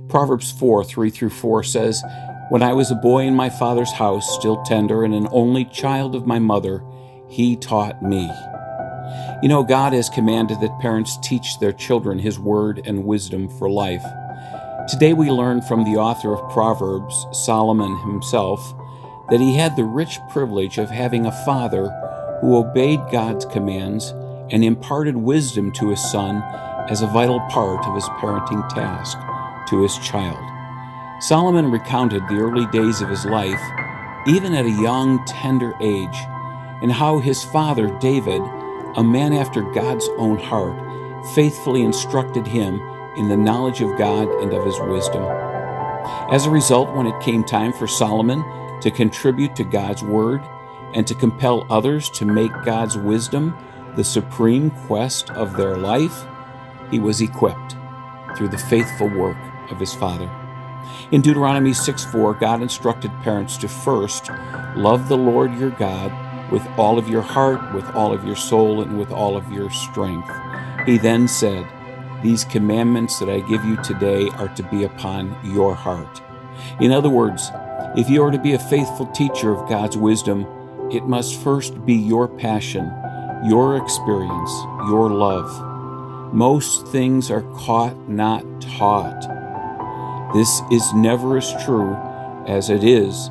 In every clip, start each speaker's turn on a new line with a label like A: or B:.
A: Proverbs 4:3-4 says, "When I was a boy in my father's house, still tender and an only child of my mother, he taught me." You know, God has commanded that parents teach their children His word and wisdom for life. Today we learn from the author of Proverbs, Solomon himself, that he had the rich privilege of having a father who obeyed God's commands and imparted wisdom to his son as a vital part of his parenting task to his child. Solomon recounted the early days of his life, even at a young, tender age, and how his father, David, a man after God's own heart, faithfully instructed him in the knowledge of God and of His wisdom. As a result, when it came time for Solomon to contribute to God's Word and to compel others to make God's wisdom the supreme quest of their life, he was equipped through the faithful work of his father. In Deuteronomy 6:4, God instructed parents to first love the Lord your God with all of your heart, with all of your soul, and with all of your strength. He then said, "These commandments that I give you today are to be upon your heart." In other words, if you are to be a faithful teacher of God's wisdom, it must first be your passion, your experience, your love. Most things are caught, not taught. This is never as true as it is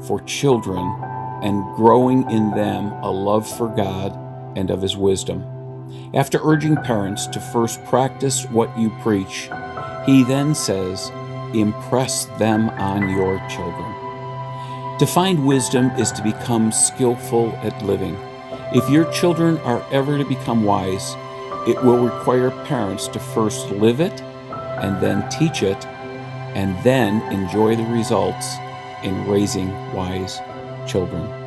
A: for children and growing in them a love for God and of His wisdom. After urging parents to first practice what you preach, he then says, impress them on your children. To find wisdom is to become skillful at living. If your children are ever to become wise, it will require parents to first live it and then teach it and then enjoy the results in raising wise children.